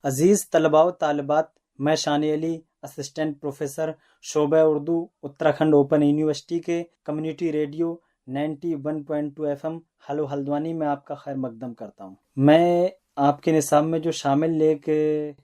عزیز طلباء و طالبات، میں شان علی اسسٹنٹ پروفیسر شعبہ اردو اتراکھنڈ اوپن یونیورسٹی کے community radio 91.2 FM hello Haldwani میں آپ کا خیر مقدم کرتا ہوں۔ میں آپ کے نصاب میں جو شامل ایک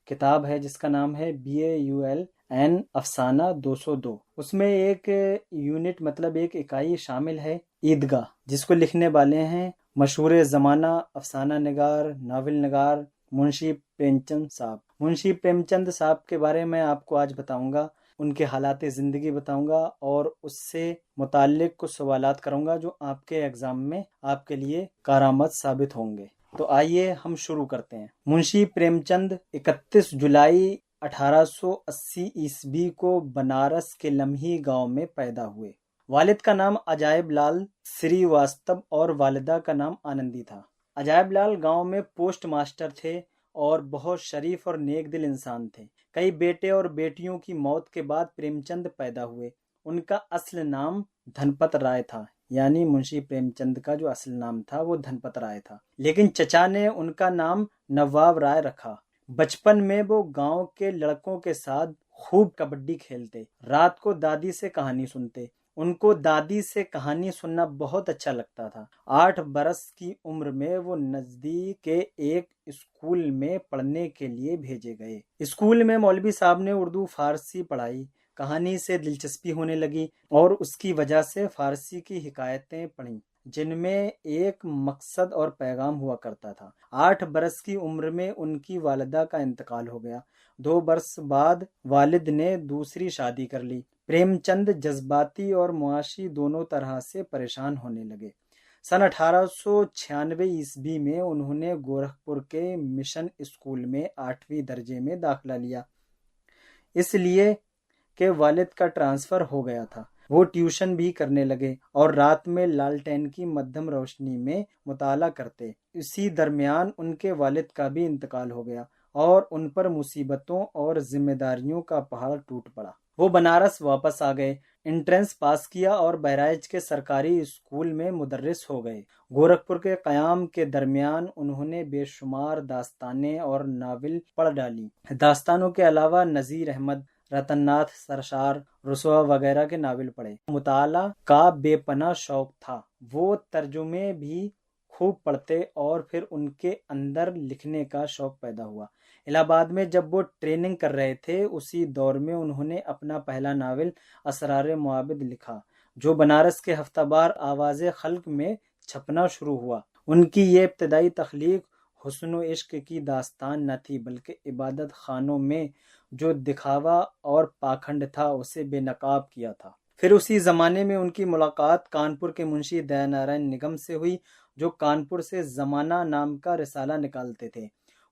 کتاب ہے جس کا نام ہے BAULN افسانہ 202، اس میں ایک یونٹ مطلب ایک اکائی شامل ہے عیدگاہ، جس کو لکھنے والے ہیں مشہور زمانہ افسانہ نگار ناول نگار منشی پریم چند صاحب۔ منشی پریم چند صاحب کے بارے میں آپ کو آج بتاؤں گا، ان کے حالات زندگی بتاؤں گا اور اس سے متعلق کچھ سوالات کروں گا جو آپ کے ایگزام میں آپ کے لیے کارآمد ثابت ہوں گے۔ تو آئیے ہم شروع کرتے ہیں۔ منشی پریم چند 31 جولائی 1880 عیسوی کو بنارس کے لمحی گاؤں میں پیدا ہوئے۔ والد کا نام عجائب لال سری واستو اور والدہ کا نام آنندی تھا۔ عجائب لال گاؤں میں پوسٹ ماسٹر تھے اور بہت شریف اور نیک دل انسان تھے۔ کئی بیٹے اور بیٹیوں کی موت کے بعد پریم چند پیدا ہوئے۔ ان کا اصل نام دھنپت رائے تھا، یعنی منشی پریم چند کا جو اصل نام تھا وہ دھنپت رائے تھا، لیکن چچا نے ان کا نام نواب رائے رکھا۔ بچپن میں وہ گاؤں کے لڑکوں کے ساتھ خوب کبڈی کھیلتے، رات کو دادی سے کہانی سنتے۔ ان کو دادی سے کہانی سننا بہت اچھا لگتا تھا۔ 8 برس کی عمر میں وہ نزدیک کے ایک اسکول میں پڑھنے کے لیے بھیجے گئے۔ اسکول میں مولوی صاحب نے اردو فارسی پڑھائی۔ کہانی سے دلچسپی ہونے لگی اور اس کی وجہ سے فارسی کی حکایتیں پڑھیں جن میں ایک مقصد اور پیغام ہوا کرتا تھا۔ 8 برس کی عمر میں ان کی والدہ کا انتقال ہو گیا۔ 2 برس بعد والد نے دوسری شادی کر لی۔ پریم چند جذباتی اور معاشی دونوں طرح سے پریشان ہونے لگے۔ سن 1896 عیسوی میں انہوں نے گورکھپور کے مشن اسکول میں 8ویں درجے میں داخلہ لیا، اس لیے کہ والد کا ٹرانسفر ہو گیا تھا۔ وہ ٹیوشن بھی کرنے لگے اور رات میں لالٹین کی مدھم روشنی میں مطالعہ کرتے۔ اسی درمیان ان کے والد کا بھی انتقال ہو گیا اور ان پر مصیبتوں اور ذمہ داریوں کا پہاڑ ٹوٹ پڑا۔ وہ بنارس واپس آ گئے، انٹرنس پاس کیا اور بہرائچ کے سرکاری اسکول میں مدرس ہو گئے۔ گورکھپور کے قیام کے درمیان انہوں نے بے شمار داستانیں اور ناول پڑھ ڈالی۔ داستانوں کے علاوہ نذیر احمد، رتن ناتھ سرشار، رسوا وغیرہ کے ناول پڑھے۔ مطالعہ کا بے پناہ شوق تھا۔ وہ ترجمے بھی خوب پڑھتے اور پھر ان کے اندر لکھنے کا شوق پیدا ہوا۔ الہ آباد میں جب وہ ٹریننگ کر رہے تھے، اسی دور میں انہوں نے اپنا پہلا ناول اسرار معابد لکھا، جو بنارس کے ہفتہ بار آواز خلق میں چھپنا شروع ہوا۔ ان کی یہ ابتدائی تخلیق حسن و عشق کی داستان نہ تھی، بلکہ عبادت خانوں میں جو دکھاوا اور پاکھنڈ تھا اسے بے نقاب کیا تھا۔ پھر اسی زمانے میں ان کی ملاقات کانپور کے منشی دیا نارائن نگم سے ہوئی، جو کانپور سے زمانہ نام کا رسالہ نکالتے تھے۔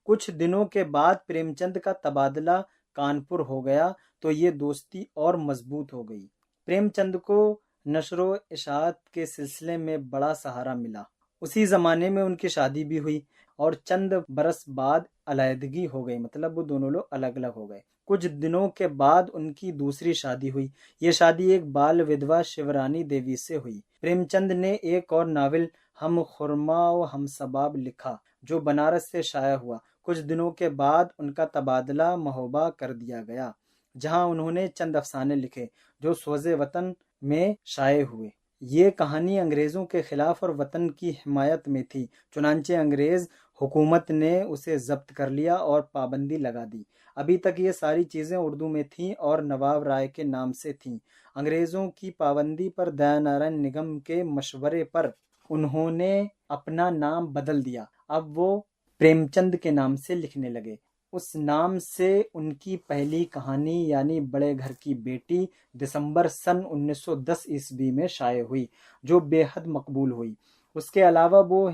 کچھ دنوں کے بعد پریم چند کا تبادلہ کانپور ہو گیا تو یہ دوستی اور مضبوط ہو گئی۔ پریم چند کو نشر و اشاعت کے سلسلے میں بڑا سہارا ملا۔ اسی زمانے میں ان کی شادی بھی ہوئی اور چند برس بعد علیحدگی ہو گئی، مطلب وہ دونوں لوگ الگ الگ ہو گئے۔ کچھ دنوں کے بعد ان کی دوسری شادی ہوئی۔ یہ شادی ایک بال ودوا شیورانی دیوی سے ہوئی۔ پریم چند نے ایک اور ناول ہم خرما و ہم سباب لکھا، جو بنارس سے شائع ہوا۔ کچھ دنوں کے بعد ان کا تبادلہ مہوبہ کر دیا گیا، جہاں انہوں نے چند افسانے لکھے جو سوز وطن میں شائع ہوئے۔ یہ کہانی انگریزوں کے خلاف اور وطن کی حمایت میں تھی، چنانچہ انگریز حکومت نے اسے ضبط کر لیا اور پابندی لگا دی۔ ابھی تک یہ ساری چیزیں اردو میں تھیں اور نواب رائے کے نام سے تھیں۔ انگریزوں کی پابندی پر دیا نارائن نگم کے مشورے پر انہوں نے اپنا نام بدل دیا۔ اب وہ پریم چند کے نام سے لکھنے لگے۔ اس نام سے ان کی پہلی کہانی یعنی بڑے گھر کی بیٹی دسمبر سن 1910 عیسوی میں شائع ہوئی، جو بے حد مقبول ہوئی۔ اس کے علاوہ وہ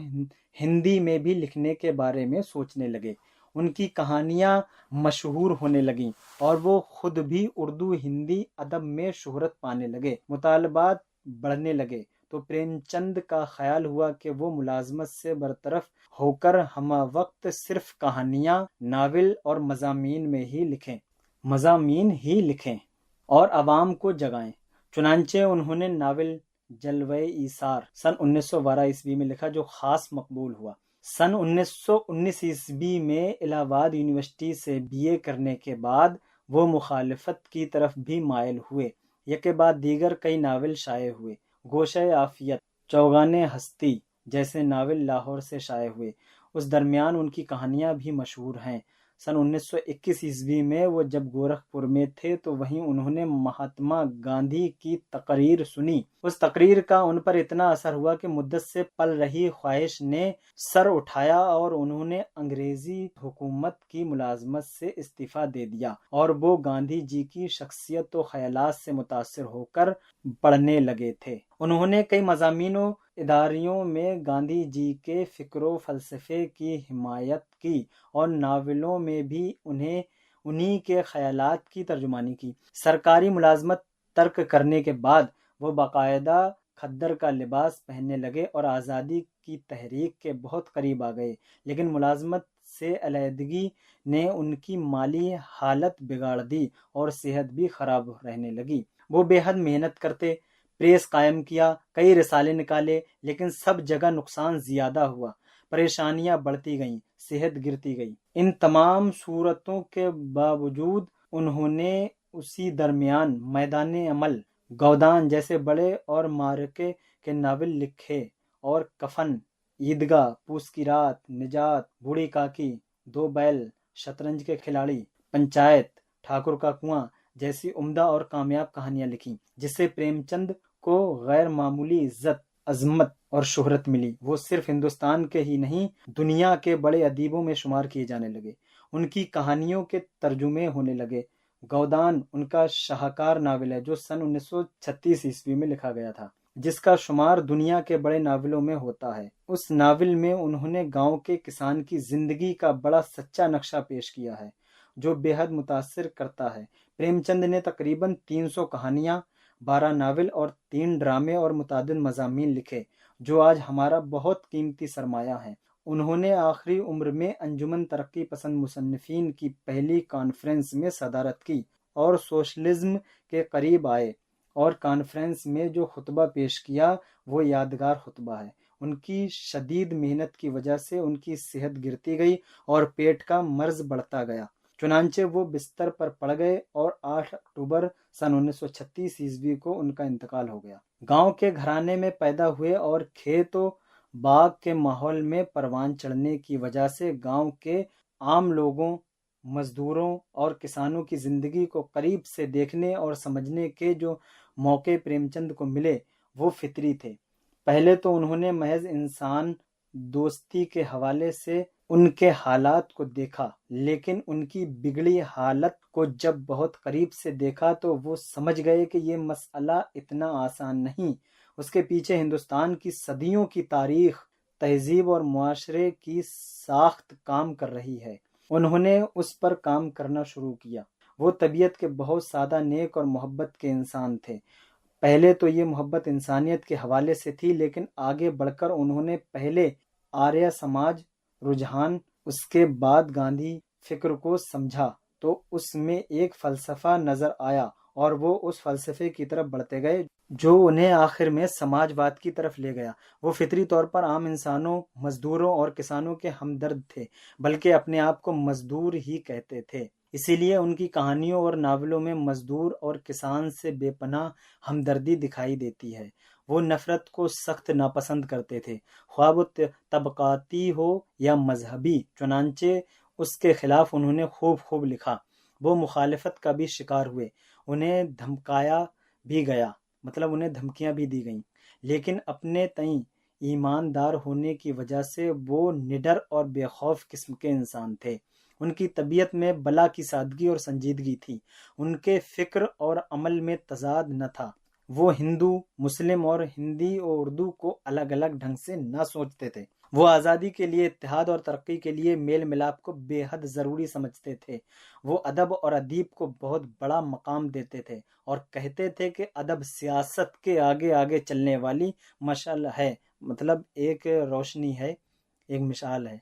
ہندی میں بھی لکھنے کے بارے میں سوچنے لگے۔ ان کی کہانیاں مشہور ہونے لگیں اور وہ خود بھی اردو ہندی ادب میں شہرت پانے لگے۔ مطالبات بڑھنے لگے تو پریم چند کا خیال ہوا کہ وہ ملازمت سے برطرف ہو کر ہمہ وقت صرف کہانیاں، ناول اور مضامین ہی لکھیں اور عوام کو جگائیں۔ چنانچہ انہوں نے ناول جلوہ ایثار سن 1912 عیسوی میں لکھا، جو خاص مقبول ہوا۔ سن 1919 میں الہ آباد یونیورسٹی سے BA کرنے کے بعد وہ مخالفت کی طرف بھی مائل ہوئے۔ یکے بعد دیگر کئی ناول شائع ہوئے۔ گوشہ عافیت، چوگان ہستی جیسے ناول لاہور سے شائع ہوئے۔ اس درمیان ان کی کہانیاں بھی مشہور ہیں۔ سن 1921 میں وہ جب گورکھپور میں تھے تو وہیں انہوں نے مہاتما گاندھی کی تقریر سنی۔ اس تقریر کا ان پر اتنا اثر ہوا کہ مدت سے پل رہی خواہش نے سر اٹھایا اور انہوں نے انگریزی حکومت کی ملازمت سے استعفیٰ دے دیا اور وہ گاندھی جی کی شخصیت و خیالات سے متاثر ہو کر پڑھنے لگے تھے۔ انہوں نے کئی مضامین و اداریوں میں گاندھی جی کے فکر و فلسفے کی حمایت کی اور ناولوں میں بھی انہی کے خیالات کی ترجمانی کی۔ سرکاری ملازمت ترک کرنے کے بعد وہ باقاعدہ کھدر کا لباس پہننے لگے اور آزادی کی تحریک کے بہت قریب آ گئے، لیکن ملازمت سے علیحدگی نے ان کی مالی حالت بگاڑ دی اور صحت بھی خراب رہنے لگی۔ وہ بے حد محنت کرتے، پریس قائم کیا، کئی رسالے نکالے، لیکن سب جگہ نقصان زیادہ ہوا، پریشانیاں بڑھتی گئیں، صحت گرتی گئی۔ ان تمام صورتوں کے باوجود انہوں نے اسی درمیان میدان عمل، گودان جیسے بڑے اور معرکے کے ناول لکھے اور کفن، عیدگاہ، پوس کی رات، نجات، بوڑھی کاکی، دو بیل، شطرنج کے کھلاڑی، پنچایت، ٹھاکر کا کنواں جیسی عمدہ اور کامیاب کہانیاں لکھیں، جس سے پریم چند کو غیر معمولی عزت، عظمت اور شہرت ملی۔ وہ صرف ہندوستان کے ہی نہیں، دنیا کے بڑے ادیبوں میں شمار کیے جانے لگے۔ ان کی کہانیوں کے ترجمے ہونے لگے۔ گودان ان کا شاہکار ناول ہے جو سن 1936 میں لکھا گیا تھا، جس کا شمار دنیا کے بڑے ناولوں میں ہوتا ہے۔ اس ناول میں انہوں نے گاؤں کے کسان کی زندگی کا بڑا سچا نقشہ پیش کیا ہے جو بے حد متاثر کرتا ہے۔ پریم چند نے تقریباً 300 کہانیاں، 12 ناول اور 3 ڈرامے اور متعدد مضامین لکھے جو آج ہمارا بہت قیمتی سرمایہ ہیں۔ انہوں نے آخری عمر میں انجمن ترقی پسند مصنفین کی پہلی کانفرنس میں صدارت کی اور سوشلزم کے قریب آئے، اور کانفرنس میں جو خطبہ پیش کیا وہ یادگار خطبہ ہے۔ ان کی شدید محنت کی وجہ سے ان کی صحت گرتی گئی اور پیٹ کا مرض بڑھتا گیا، چنانچہ وہ بستر پر پڑ گئے اور 8 اکتوبر سن 1936 کو ان کا انتقال ہو گیا۔ گاؤں کے گھرانے میں پیدا ہوئے اور کھیت و باغ کے ماحول میں پروان چڑھنے کی وجہ سے گاؤں کے عام لوگوں، مزدوروں اور کسانوں کی زندگی کو قریب سے دیکھنے اور سمجھنے کے جو موقع پریم چند کو ملے وہ فطری تھے۔ پہلے تو انہوں نے محض انسان دوستی کے حوالے سے ان کے حالات کو دیکھا، لیکن ان کی بگڑی حالت کو جب بہت قریب سے دیکھا تو وہ سمجھ گئے کہ یہ مسئلہ اتنا آسان نہیں، اس کے پیچھے ہندوستان کی صدیوں کی تاریخ، تہذیب اور معاشرے کی ساخت کام کر رہی ہے۔ انہوں نے اس پر کام کرنا شروع کیا۔ وہ طبیعت کے بہت سادہ، نیک اور محبت کے انسان تھے۔ پہلے تو یہ محبت انسانیت کے حوالے سے تھی، لیکن آگے بڑھ کر انہوں نے پہلے آریہ سماج رجحان، اس کے بعد گاندھی فکر کو سمجھا تو اس میں ایک فلسفہ نظر آیا اور وہ اس فلسفے کی طرف بڑھتے گئے جو انہیں آخر میں سماج واد کی طرف لے گیا۔ وہ فطری طور پر عام انسانوں، مزدوروں اور کسانوں کے ہمدرد تھے، بلکہ اپنے آپ کو مزدور ہی کہتے تھے۔ اسی لیے ان کی کہانیوں اور ناولوں میں مزدور اور کسان سے بے پناہ ہمدردی دکھائی دیتی ہے۔ وہ نفرت کو سخت ناپسند کرتے تھے، خواہ وہ طبقاتی ہو یا مذہبی، چنانچہ اس کے خلاف انہوں نے خوب لکھا۔ وہ مخالفت کا بھی شکار ہوئے، انہیں دھمکایا بھی گیا، مطلب انہیں دھمکیاں بھی دی گئیں، لیکن اپنے تئیں ایماندار ہونے کی وجہ سے وہ نڈر اور بے خوف قسم کے انسان تھے۔ ان کی طبیعت میں بلا کی سادگی اور سنجیدگی تھی۔ ان کے فکر اور عمل میں تضاد نہ تھا۔ وہ ہندو، مسلم اور ہندی اور اردو کو الگ الگ ڈھنگ سے نہ سوچتے تھے۔ وہ آزادی کے لیے، اتحاد اور ترقی کے لیے میل ملاپ کو بے حد ضروری سمجھتے تھے۔ وہ ادب اور ادیب کو بہت بڑا مقام دیتے تھے اور کہتے تھے کہ ادب سیاست کے آگے آگے چلنے والی مشعل ہے، مطلب ایک روشنی ہے، ایک مشعل ہے۔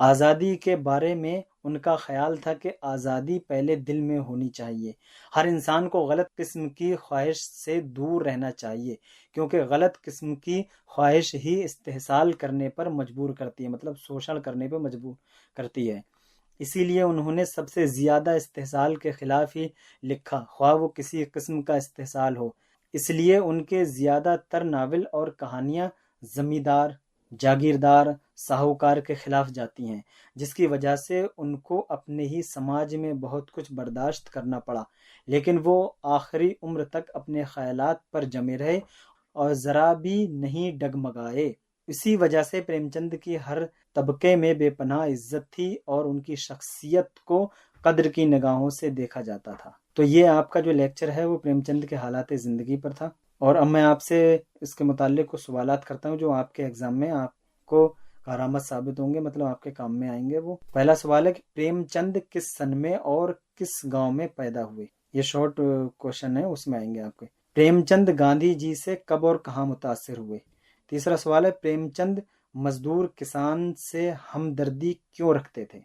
آزادی کے بارے میں ان کا خیال تھا کہ آزادی پہلے دل میں ہونی چاہیے. ہر انسان کو غلط قسم کی خواہش سے دور رہنا چاہیے، کیونکہ غلط قسم کی خواہش ہی استحصال کرنے پر مجبور کرتی ہے، مطلب شوشن کرنے پر مجبور کرتی ہے. اسی لیے انہوں نے سب سے زیادہ استحصال کے خلاف ہی لکھا، خواہ وہ کسی قسم کا استحصال ہو. اس لیے ان کے زیادہ تر ناول اور کہانیاں زمیندار، جاگیردار، ساہوکار کے خلاف جاتی ہیں، جس کی وجہ سے ان کو اپنے ہی سماج میں بہت کچھ برداشت کرنا پڑا، لیکن وہ آخری عمر تک اپنے خیالات پر جمے رہے اور ذرا بھی نہیں ڈگمگائے. اسی وجہ سے پریم چند کی ہر طبقے میں بے پناہ عزت تھی اور ان کی شخصیت کو قدر کی نگاہوں سے دیکھا جاتا تھا. تو یہ آپ کا جو لیکچر ہے وہ پریم چند کے حالات زندگی پر تھا، اور اب میں آپ سے اس کے متعلق کچھ سوالات کرتا ہوں جو آپ کے ایگزام میں آپ کو کارآمد ثابت ہوں گے، مطلب آپ کے کام میں آئیں گے. وہ پہلا سوال ہے کہ پریم چند کس سن میں اور کس گاؤں میں پیدا ہوئے؟ یہ شارٹ کوشچن ہے، اس میں آئیں گے آپ کے. پریم چند گاندھی جی سے کب اور کہاں متاثر ہوئے؟ تیسرا سوال ہے پریم چند مزدور کسان سے ہمدردی کیوں رکھتے تھے؟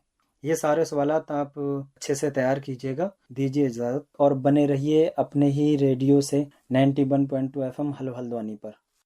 یہ سارے سوالات آپ اچھے سے تیار کیجیے گا. دیجیے اجازت اور بنے رہیے اپنے ہی ریڈیو سے 91.2 FM ہلو ہلدوانی پر.